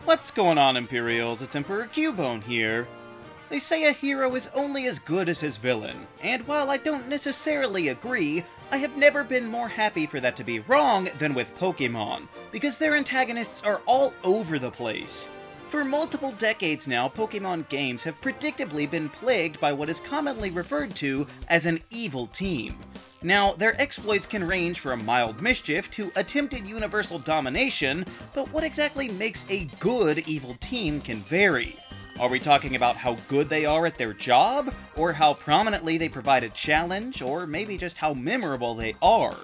What's going on, Imperials? It's Emperor Cubone here. They say a hero is only as good as his villain, and while I don't necessarily agree, I have never been more happy for that to be wrong than with Pokémon, because their antagonists are all over the place. For multiple decades now, Pokémon games have predictably been plagued by what is commonly referred to as an evil team. Now, their exploits can range from mild mischief to attempted universal domination, but what exactly makes a good evil team can vary. Are we talking about how good they are at their job, or how prominently they provide a challenge, or maybe just how memorable they are?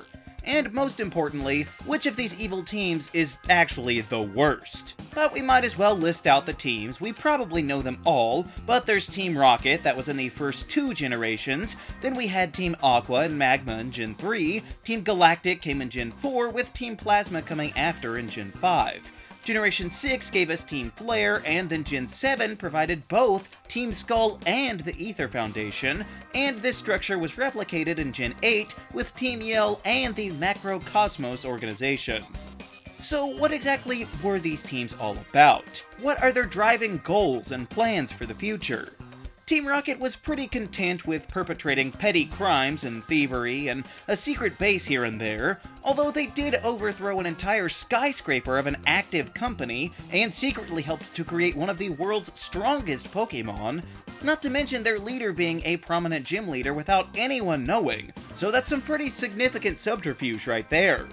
And most importantly, which of these evil teams is actually the worst? But we might as well list out the teams. We probably know them all, but there's Team Rocket, that was in the first two generations. Then we had Team Aqua and Magma in Gen 3. Team Galactic came in Gen 4, with Team Plasma coming after in Gen 5. Generation 6 gave us Team Flare, and then Gen 7 provided both Team Skull and the Aether Foundation, and this structure was replicated in Gen 8 with Team Yell and the Macrocosmos organization. So what exactly were these teams all about? What are their driving goals and plans for the future? Team Rocket was pretty content with perpetrating petty crimes and thievery and a secret base here and there, although they did overthrow an entire skyscraper of an active company and secretly helped to create one of the world's strongest Pokémon, not to mention their leader being a prominent gym leader without anyone knowing, so that's some pretty significant subterfuge right there.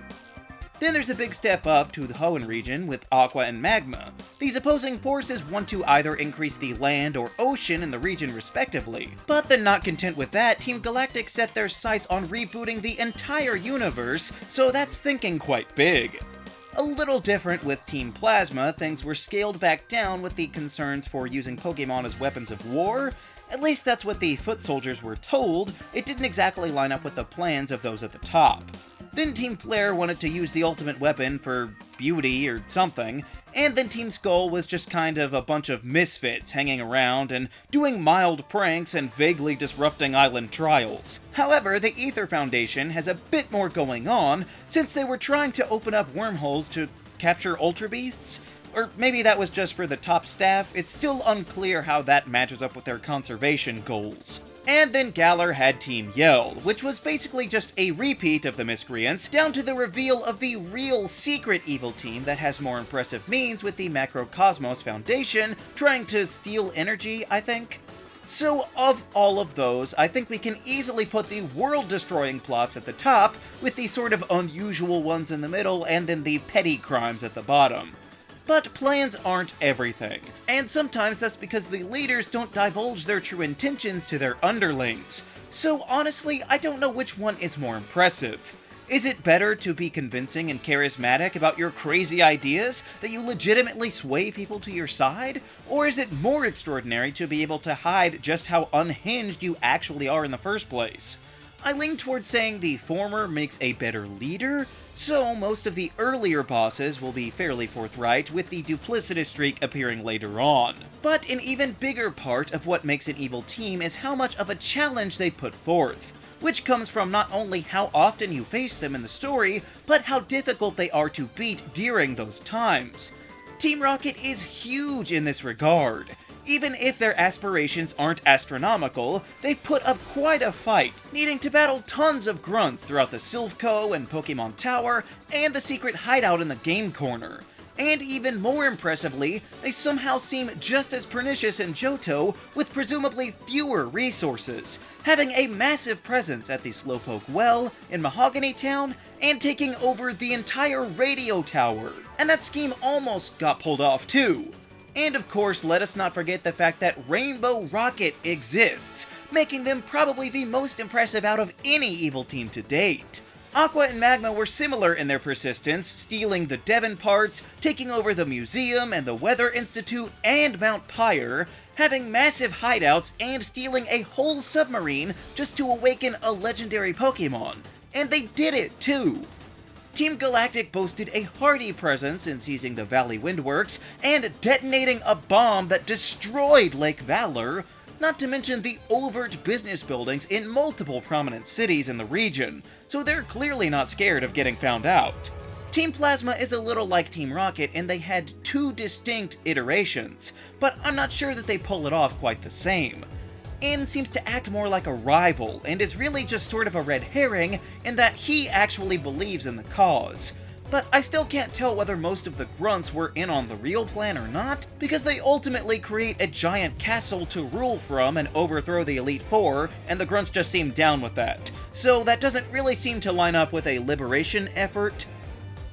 Then there's a big step up to the Hoenn region with Aqua and Magma. These opposing forces want to either increase the land or ocean in the region respectively. But then not content with that, Team Galactic set their sights on rebooting the entire universe, so that's thinking quite big. A little different with Team Plasma, things were scaled back down with the concerns for using Pokémon as weapons of war. At least that's what the foot soldiers were told. It didn't exactly line up with the plans of those at the top. Then Team Flare wanted to use the ultimate weapon for beauty or something, and then Team Skull was just kind of a bunch of misfits hanging around and doing mild pranks and vaguely disrupting island trials. However, the Aether Foundation has a bit more going on, since they were trying to open up wormholes to capture Ultra Beasts. Or maybe that was just for the top staff. It's still unclear how that matches up with their conservation goals. And then Galar had Team Yell, which was basically just a repeat of the Miscreants, down to the reveal of the real secret evil team that has more impressive means with the Macrocosmos Foundation trying to steal energy, I think. So of all of those, I think we can easily put the world-destroying plots at the top, with the sort of unusual ones in the middle, and then the petty crimes at the bottom. But plans aren't everything, and sometimes that's because the leaders don't divulge their true intentions to their underlings. So honestly, I don't know which one is more impressive. Is it better to be convincing and charismatic about your crazy ideas that you legitimately sway people to your side? Or is it more extraordinary to be able to hide just how unhinged you actually are in the first place? I lean towards saying the former makes a better leader, so most of the earlier bosses will be fairly forthright, with the duplicitous streak appearing later on. But an even bigger part of what makes an evil team is how much of a challenge they put forth, which comes from not only how often you face them in the story, but how difficult they are to beat during those times. Team Rocket is huge in this regard. Even if their aspirations aren't astronomical, they put up quite a fight, needing to battle tons of grunts throughout the Silphco and Pokemon Tower, and the secret hideout in the Game Corner. And even more impressively, they somehow seem just as pernicious in Johto, with presumably fewer resources, having a massive presence at the Slowpoke Well in Mahogany Town, and taking over the entire radio tower. And that scheme almost got pulled off too. And of course, let us not forget the fact that Rainbow Rocket exists, making them probably the most impressive out of any evil team to date. Aqua and Magma were similar in their persistence, stealing the Devon parts, taking over the museum and the Weather Institute and Mount Pyre, having massive hideouts, and stealing a whole submarine just to awaken a legendary Pokemon. And they did it too! Team Galactic boasted a hearty presence in seizing the Valley Windworks and detonating a bomb that destroyed Lake Valor, not to mention the overt business buildings in multiple prominent cities in the region, so they're clearly not scared of getting found out. Team Plasma is a little like Team Rocket, and they had two distinct iterations, but I'm not sure that they pull it off quite the same. N seems to act more like a rival, and is really just sort of a red herring in that he actually believes in the cause. But I still can't tell whether most of the grunts were in on the real plan or not, because they ultimately create a giant castle to rule from and overthrow the Elite Four, and the grunts just seem down with that. So that doesn't really seem to line up with a liberation effort.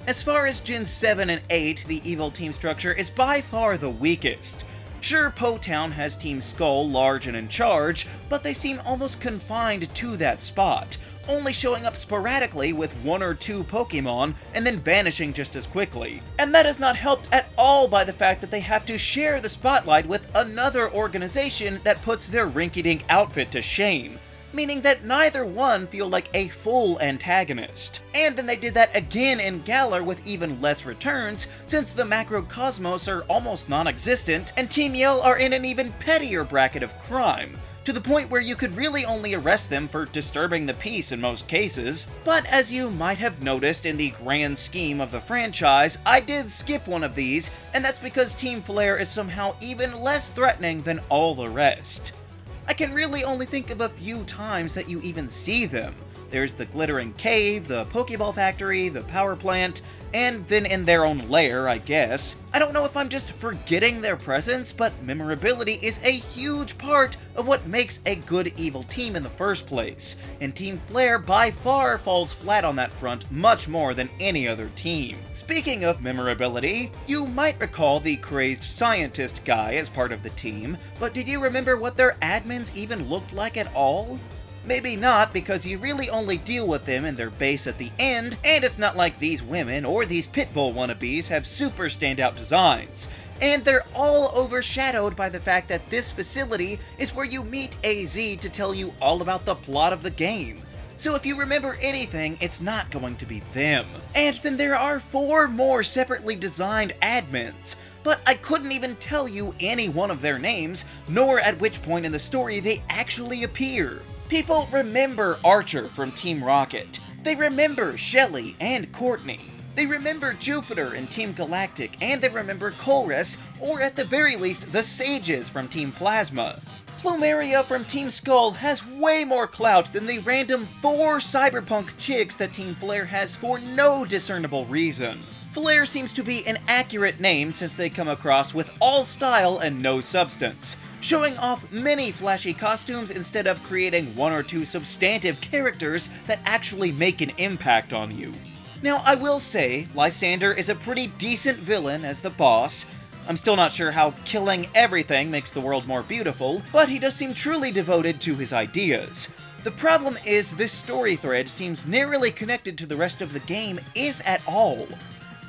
As far as Gen 7 and 8, the evil team structure is by far the weakest. Sure, Po Town has Team Skull large and in charge, but they seem almost confined to that spot, only showing up sporadically with one or two Pokemon and then vanishing just as quickly. And that is not helped at all by the fact that they have to share the spotlight with another organization that puts their rinky-dink outfit to shame, meaning that neither one feel like a full antagonist. And then they did that again in Galar with even less returns, since the Macrocosmos are almost non-existent, and Team Yell are in an even pettier bracket of crime, to the point where you could really only arrest them for disturbing the peace in most cases. But as you might have noticed in the grand scheme of the franchise, I did skip one of these, and that's because Team Flare is somehow even less threatening than all the rest. I can really only think of a few times that you even see them. There's the Glittering Cave, the Pokeball Factory, the Power Plant, and then in their own lair, I guess. I don't know if I'm just forgetting their presence, but memorability is a huge part of what makes a good evil team in the first place, and Team Flare by far falls flat on that front much more than any other team. Speaking of memorability, you might recall the crazed scientist guy as part of the team, but did you remember what their admins even looked like at all? Maybe not, because you really only deal with them in their base at the end, and it's not like these women or these Pitbull wannabes have super standout designs. And they're all overshadowed by the fact that this facility is where you meet AZ to tell you all about the plot of the game. So if you remember anything, it's not going to be them. And then there are 4 more separately designed admins, but I couldn't even tell you any one of their names, nor at which point in the story they actually appear. People remember Archer from Team Rocket. They remember Shelly and Courtney. They remember Jupiter and Team Galactic, and they remember Colress, or at the very least, the Sages from Team Plasma. Plumeria from Team Skull has way more clout than the random 4 cyberpunk chicks that Team Flare has for no discernible reason. Flare seems to be an accurate name since they come across with all style and no substance, showing off many flashy costumes instead of creating 1 or 2 substantive characters that actually make an impact on you. Now, I will say, Lysander is a pretty decent villain as the boss. I'm still not sure how killing everything makes the world more beautiful, but he does seem truly devoted to his ideas. The problem is this story thread seems narrowly connected to the rest of the game, if at all.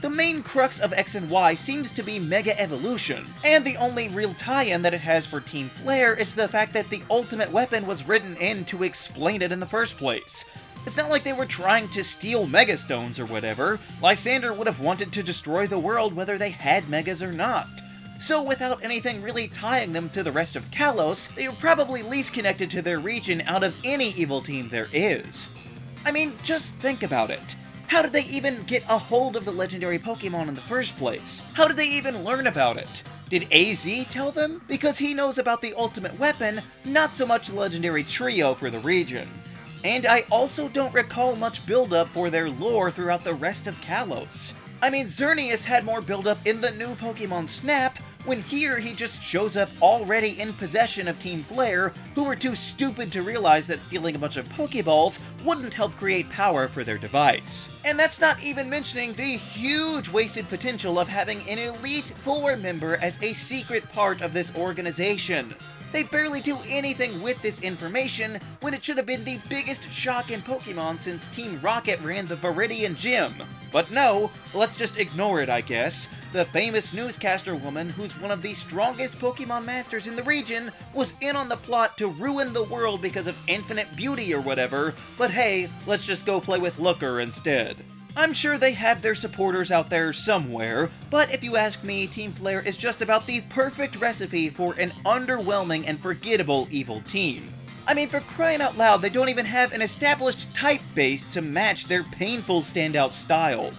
The main crux of X and Y seems to be Mega Evolution, and the only real tie-in that it has for Team Flare is the fact that the ultimate weapon was written in to explain it in the first place. It's not like they were trying to steal Mega Stones or whatever. Lysander would have wanted to destroy the world whether they had Megas or not. So without anything really tying them to the rest of Kalos, they are probably least connected to their region out of any evil team there is. I mean, just think about it. How did they even get a hold of the legendary Pokemon in the first place? How did they even learn about it? Did AZ tell them? Because he knows about the ultimate weapon, not so much the legendary trio for the region. And I also don't recall much build-up for their lore throughout the rest of Kalos. I mean, Xerneas had more build-up in the new Pokemon Snap, when here he just shows up already in possession of Team Flare, who were too stupid to realize that stealing a bunch of Pokeballs wouldn't help create power for their device. And that's not even mentioning the huge wasted potential of having an Elite Four member as a secret part of this organization. They barely do anything with this information when it should have been the biggest shock in Pokemon since Team Rocket ran the Viridian Gym. But no, let's just ignore it, I guess. The famous newscaster woman, who's one of the strongest Pokemon masters in the region, was in on the plot to ruin the world because of infinite beauty or whatever, but hey, let's just go play with Looker instead. I'm sure they have their supporters out there somewhere, but if you ask me, Team Flare is just about the perfect recipe for an underwhelming and forgettable evil team. I mean, for crying out loud, they don't even have an established type base to match their painful standout style.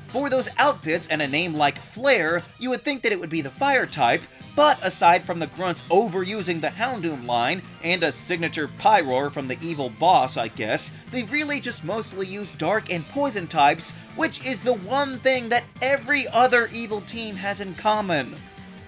For those outfits and a name like Flare, you would think that it would be the fire type, but aside from the grunts overusing the Houndoom line, and a signature Pyroar from the evil boss, I guess, they really just mostly use dark and poison types, which is the one thing that every other evil team has in common.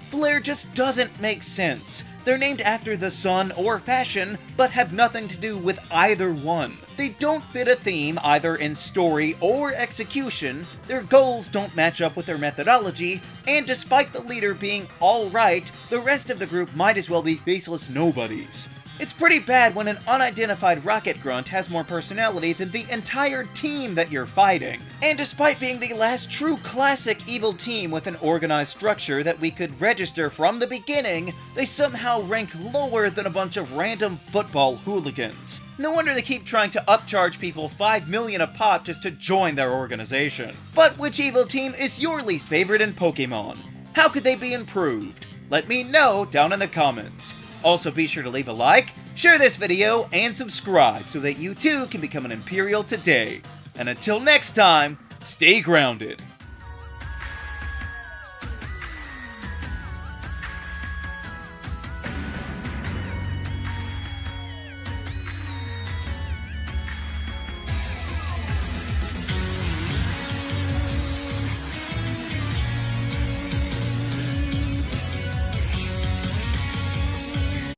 Flare just doesn't make sense. They're named after the sun or fashion, but have nothing to do with either one. They don't fit a theme either in story or execution, their goals don't match up with their methodology, and despite the leader being alright, the rest of the group might as well be faceless nobodies. It's pretty bad when an unidentified rocket grunt has more personality than the entire team that you're fighting. And despite being the last true classic evil team with an organized structure that we could register from the beginning, they somehow rank lower than a bunch of random football hooligans. No wonder they keep trying to upcharge people $5 million a pop just to join their organization. But which evil team is your least favorite in Pokémon? How could they be improved? Let me know down in the comments. Also, be sure to leave a like, share this video, and subscribe so that you too can become an Imperial today. And until next time, stay grounded.